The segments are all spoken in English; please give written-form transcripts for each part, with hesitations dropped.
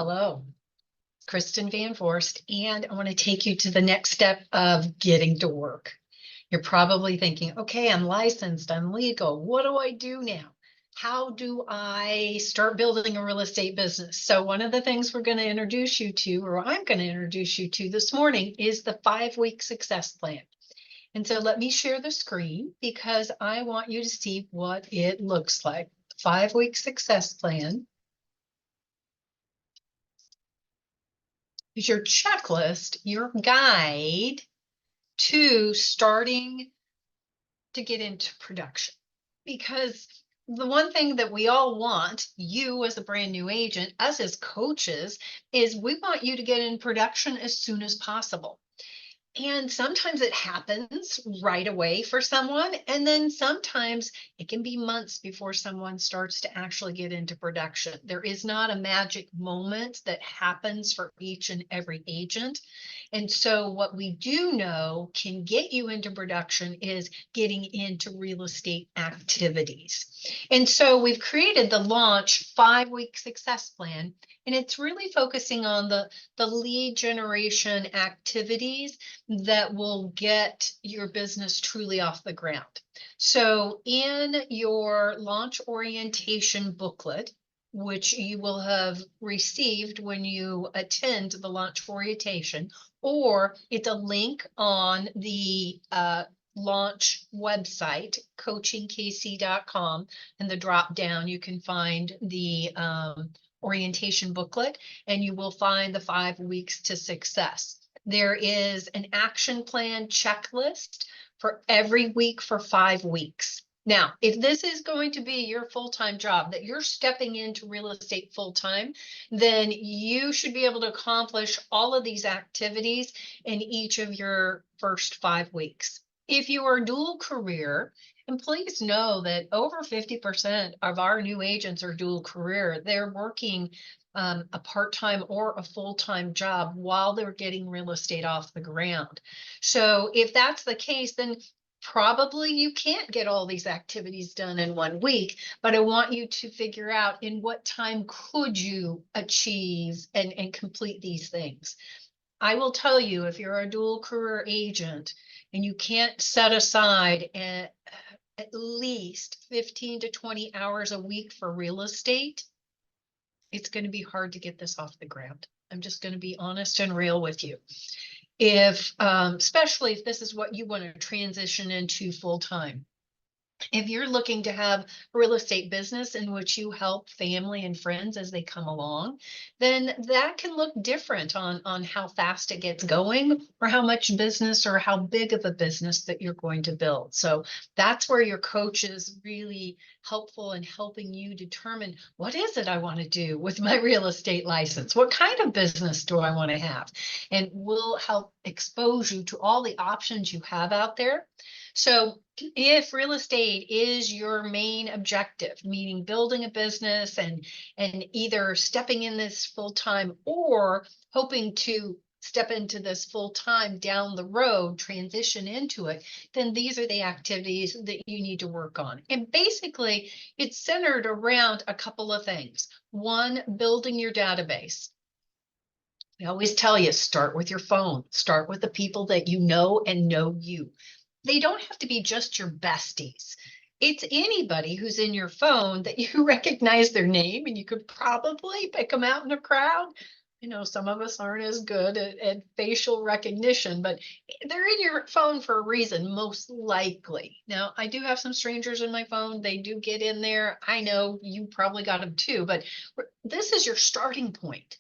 Hello, Kristen Van Vorst, and I want to take you to the next step of getting to work. You're probably thinking, okay, I'm licensed, I'm legal. What do I do now? How do I start building a real estate business? So one of the things we're going to introduce you to, or I'm going to introduce you to this morning, is the 5-week success plan. And so let me share the screen because I want you to see what it looks like. 5-week success plan is your checklist, your guide to starting to get into production. Because the one thing that we all want, you as a brand new agent, us as coaches, is we want you to get in production as soon as possible. And sometimes it happens right away for someone. And then sometimes it can be months before someone starts to actually get into production. There is not a magic moment that happens for each and every agent. And so what we do know can get you into production is getting into real estate activities. And so we've created the launch 5-week success plan, and it's really focusing on the lead generation activities that will get your business truly off the ground. So in your launch orientation booklet, which you will have received when you attend the launch orientation, or it's a link on the launch website, coachingkc.com, and the drop down, you can find the orientation booklet, and you will find the 5 weeks to success. There is an action plan checklist for every week for 5 weeks. Now, if this is going to be your full-time job, that you're stepping into real estate full-time, then you should be able to accomplish all of these activities in each of your first 5 weeks. If you are dual career, and please know that over 50% of our new agents are dual career. They're working a part-time or a full-time job while they're getting real estate off the ground. So if that's the case, then probably you can't get all these activities done in 1 week, but I want you to figure out in what time could you achieve and complete these things. I will tell you, if you're a dual career agent and you can't set aside at least 15 to 20 hours a week for real estate, it's going to be hard to get this off the ground. I'm just going to be honest and real with you. If, especially if this is what you want to transition into full time. If you're looking to have a real estate business in which you help family and friends as they come along, then that can look different on how fast it gets going or how much business or how big of a business that you're going to build. So that's where your coach is really helpful in helping you determine, what is it I want to do with my real estate license? What kind of business do I want to have? And we'll help expose you to all the options you have out there. So if real estate is your main objective, meaning building a business and either stepping in this full time or hoping to step into this full time down the road, transition into it, then these are the activities that you need to work on. And basically, it's centered around a couple of things. One, building your database. I always tell you, start with your phone, start with the people that you know and know you. They don't have to be just your besties. It's anybody who's in your phone that you recognize their name and you could probably pick them out in a crowd. You know, some of us aren't as good at facial recognition, but they're in your phone for a reason, most likely. Now, I do have some strangers in my phone. They do get in there. I know you probably got them too, but this is your starting point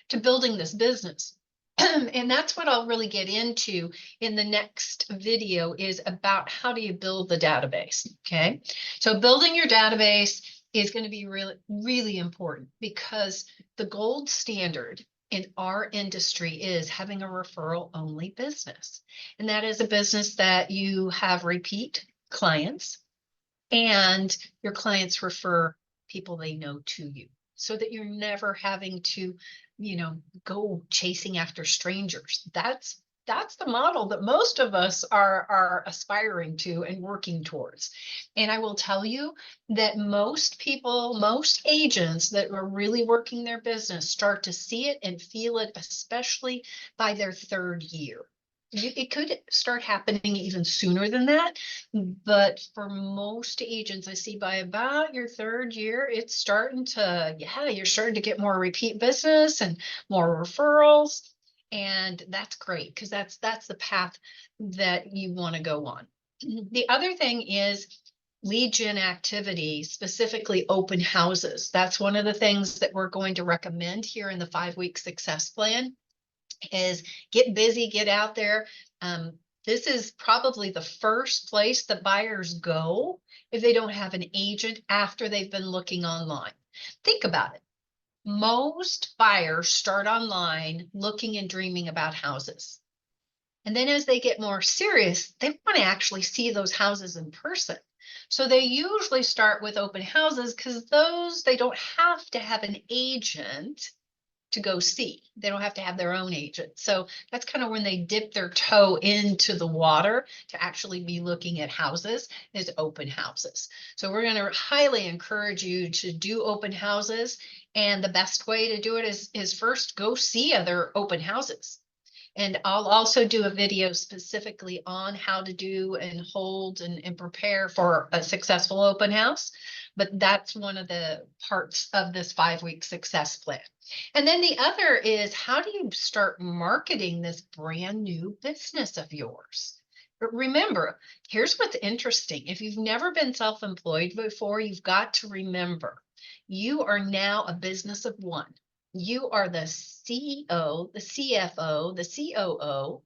to building this business. And that's what I'll really get into in the next video, is about how do you build the database. Okay. So building your database is going to be really, really important, because the gold standard in our industry is having a referral only business. And that is a business that you have repeat clients and your clients refer people they know to you, so that you're never having to, go chasing after strangers. That's that's the model that most of us are aspiring to and working towards. And I will tell you that most people, most agents that are really working their business start to see it and feel it, especially by their third year. It could start happening even sooner than that, but for most agents, I see by about your third year, it's starting to, yeah, you're starting to get more repeat business and more referrals. And that's great because that's the path that you want to go on. The other thing is lead gen activity, specifically open houses. That's one of the things that we're going to recommend here in the 5-week success plan is get busy, get out there. This is probably the first place that buyers go if they don't have an agent after they've been looking online. Think about it. Most buyers start online looking and dreaming about houses. And then as they get more serious, they want to actually see those houses in person. So they usually start with open houses because those they don't have to have an agent to go see. They don't have to have their own agent. So that's kind of when they dip their toe into the water to actually be looking at houses is open houses. So we're going to highly encourage you to do open houses. And the best way to do it is first go see other open houses. And I'll also do a video specifically on how to do and hold and prepare for a successful open house. But that's one of the parts of this 5-week success plan. And then the other is how do you start marketing this brand new business of yours? But remember, here's what's interesting. If you've never been self-employed before, you've got to remember you are now a business of one. You are the CEO, the CFO, the COO.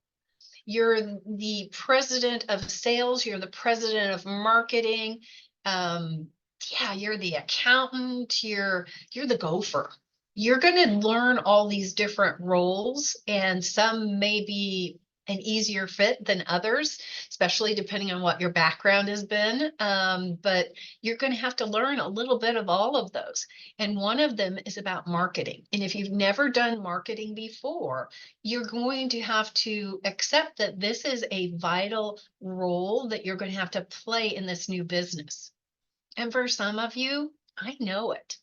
You're the president of sales. You're the president of marketing. Yeah, you're the accountant. You're the gopher. You're going to learn all these different roles, and some may be an easier fit than others, especially depending on what your background has been. But you're going to have to learn a little bit of all of those. And one of them is about marketing. And if you've never done marketing before, you're going to have to accept that this is a vital role that you're going to have to play in this new business. And for some of you, I know it.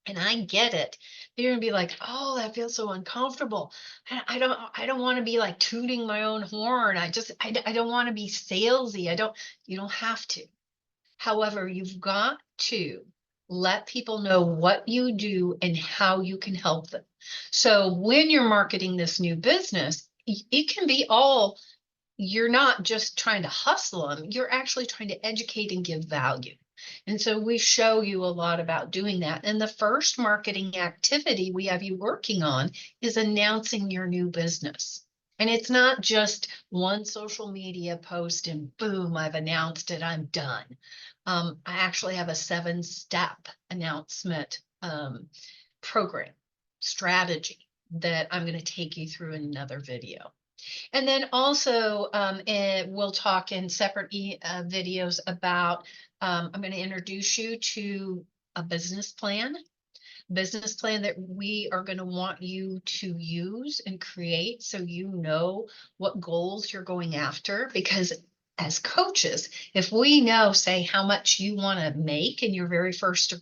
And I get it. You're gonna be like, oh, that feels so uncomfortable. I don't want to be like tooting my own horn. I don't want to be salesy. You don't have to. However, you've got to let people know what you do and how you can help them. So when you're marketing this new business, it can be all, you're not just trying to hustle them, you're actually trying to educate and give value. And so we show you a lot about doing that. And the first marketing activity we have you working on is announcing your new business. And it's not just one social media post and boom, I've announced it, I'm done. I actually have a 7-step announcement program strategy that I'm going to take you through in another video. And then also, we'll talk in separate videos about, I'm going to introduce you to a business plan that we are going to want you to use and create so you know what goals you're going after. Because as coaches, if we know, say, how much you want to make in your very first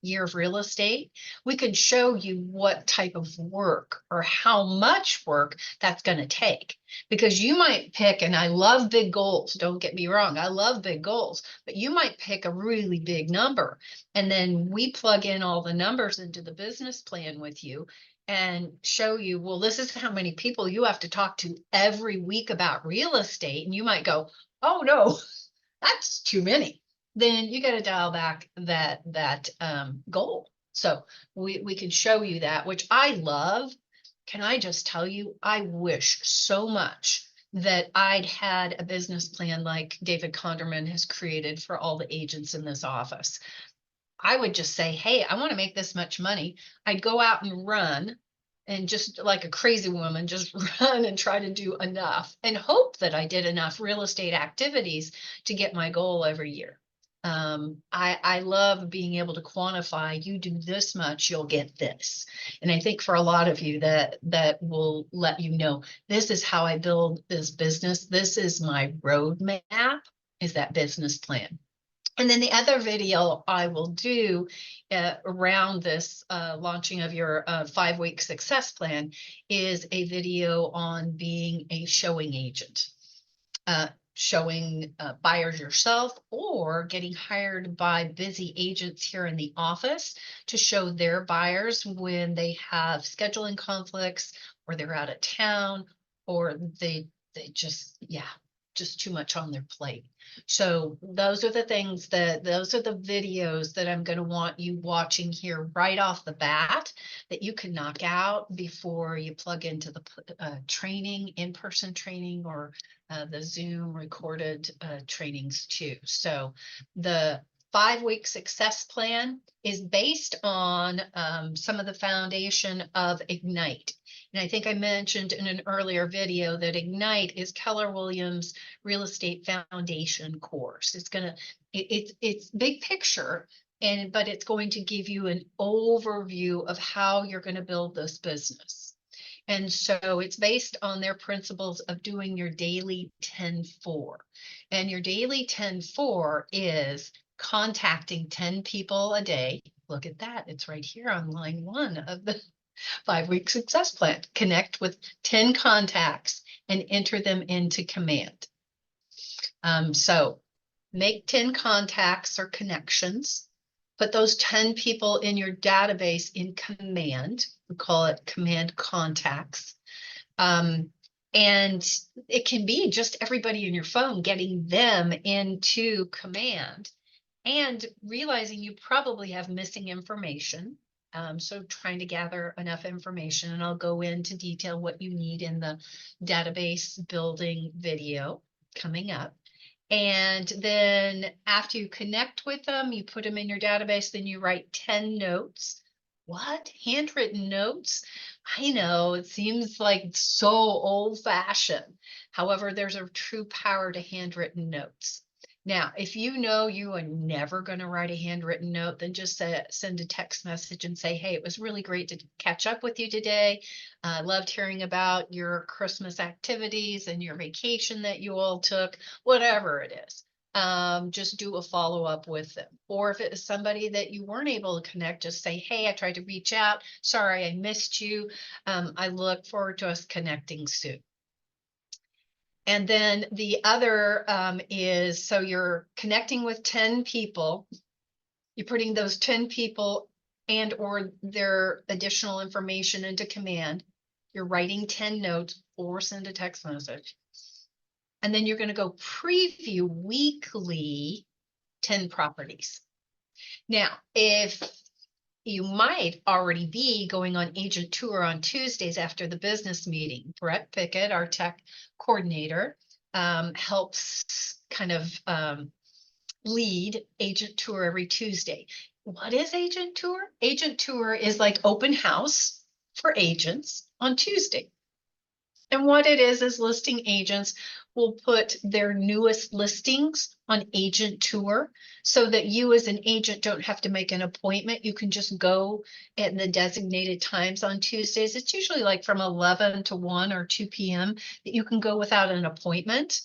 year of real estate, we can show you what type of work or how much work that's going to take. Because you might pick, and I love big goals, don't get me wrong, I love big goals, but you might pick a really big number. And then we plug in all the numbers into the business plan with you and show you, well, this is how many people you have to talk to every week about real estate. And you might go, oh no, that's too many. Then you got to dial back that goal. So we can show you that, which I love. Can I just tell you, I wish so much that I'd had a business plan like David Conderman has created for all the agents in this office. I would just say, hey, I want to make this much money. I'd go out and run and just like a crazy woman, just run and try to do enough and hope that I did enough real estate activities to get my goal every year. I love being able to quantify, you do this much, you'll get this. And I think for a lot of you that will let you know, this is how I build this business. This is my roadmap, is that business plan. And then the other video I will do around this launching of your 5-week success plan is a video on being a showing agent. Showing buyers yourself or getting hired by busy agents here in the office to show their buyers when they have scheduling conflicts or they're out of town or they just, yeah, just too much on their plate. So those are the videos that I'm going to want you watching here right off the bat that you can knock out before you plug into the training, in-person training, or the Zoom recorded trainings too. So the 5-week success plan is based on some of the foundation of Ignite. And I think I mentioned in an earlier video that Ignite is Keller Williams Real Estate Foundation course. It's big picture, but it's going to give you an overview of how you're going to build this business. And so it's based on their principles of doing your daily 10-4. And your daily 10-4 is contacting 10 people a day. Look at that. It's right here on line 1 of the 5-week success plan. Connect with 10 contacts and enter them into command. So make 10 contacts or connections. Put those 10 people in your database in command. We call it command contacts. And it can be just everybody in your phone, getting them into command and realizing you probably have missing information. So trying to gather enough information, and I'll go into detail what you need in the database building video coming up. And then after you connect with them, you put them in your database, then you write 10 notes. What? Handwritten notes? I know it seems like so old-fashioned. However, there's a true power to handwritten notes. Now, if you know you are never going to write a handwritten note, then just send a text message and say, hey, it was really great to catch up with you today. I loved hearing about your Christmas activities and your vacation that you all took, whatever it is. Just do a follow-up with them. Or if it is somebody that you weren't able to connect, just say, hey, I tried to reach out. Sorry, I missed you. I look forward to us connecting soon. And then the other is, so you're connecting with 10 people. You're putting those 10 people and or their additional information into command. You're writing 10 notes or send a text message. And then you're going to go preview weekly 10 properties. Now, if you might already be going on agent tour on Tuesdays after the business meeting. Brett Pickett, our tech coordinator, helps kind of lead agent tour every Tuesday. What is agent tour? Agent tour is like open house for agents on Tuesday. And what it is listing agents will put their newest listings on agent tour so that you as an agent don't have to make an appointment. You can just go at the designated times on Tuesdays. It's usually like from 11 to 1 or 2 p.m. that you can go without an appointment.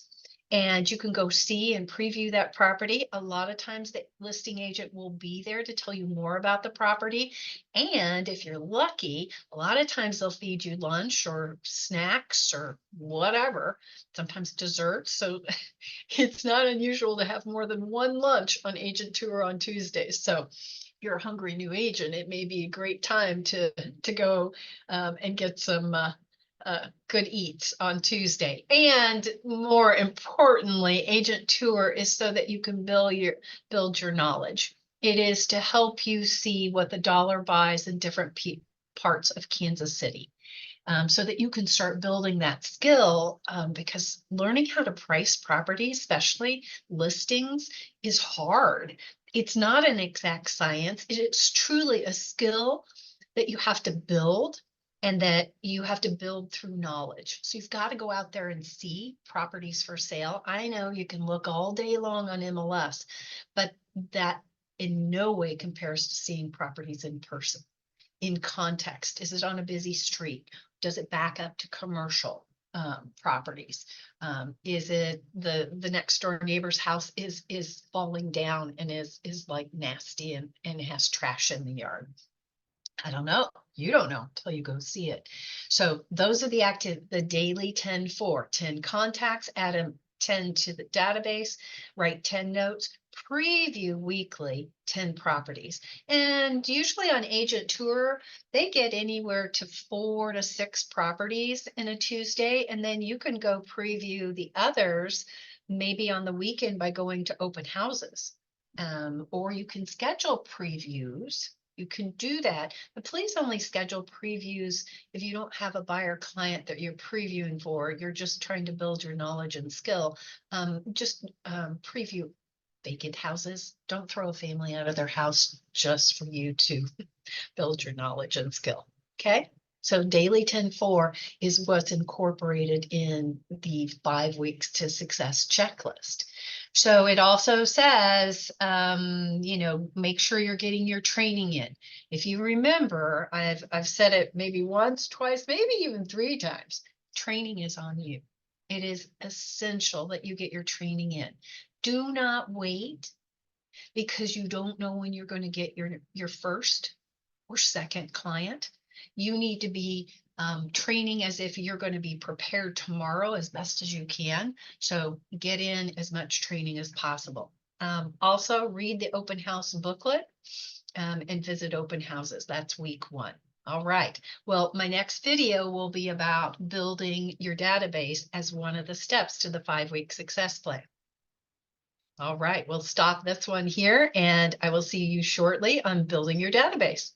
And you can go see and preview that property. A lot of times the listing agent will be there to tell you more about the property. And if you're lucky, a lot of times they'll feed you lunch or snacks or whatever, sometimes desserts. So it's not unusual to have more than one lunch on agent tour on Tuesdays. So if you're a hungry new agent, it may be a great time to go and get some good eats on Tuesday. And more importantly, agent tour is so that you can build your knowledge. It is to help you see what the dollar buys in different parts of Kansas City. So that you can start building that skill, because learning how to price property, especially listings, is hard. It's not an exact science. It's truly a skill that you have to build. and that you have to build through knowledge. So you've got to go out there and see properties for sale. I know you can look all day long on MLS, but that in no way compares to seeing properties in person, in context. Is it on a busy street? Does it back up to commercial properties? Is it the next door neighbor's house is falling down and is like nasty and has trash in the yard? I don't know. You don't know until you go see it. So those are the daily 10 contacts, add 10 to the database, write 10 notes, preview weekly 10 properties. And usually on Agent Tour, they get anywhere to 4 to 6 properties in a Tuesday. And then you can go preview the others maybe on the weekend by going to open houses. Or you can schedule previews. You can do that, but please only schedule previews if you don't have a buyer client that you're previewing for. You're just trying to build your knowledge and skill. Just preview vacant houses. Don't throw a family out of their house just for you to build your knowledge and skill. Okay. So daily 10-4 is what's incorporated in the 5 weeks to success checklist. So it also says, make sure you're getting your training in. If you remember, I've said it maybe once, twice, maybe even 3 times. Training is on you. It is essential that you get your training in. Do not wait because you don't know when you're going to get your first or second client. You need to be training as if you're going to be prepared tomorrow as best as you can. So get in as much training as possible. Also read the open house booklet and visit open houses. That's week 1. All right. Well, my next video will be about building your database as one of the steps to the 5-week success plan. All right, we'll stop this one here and I will see you shortly on building your database.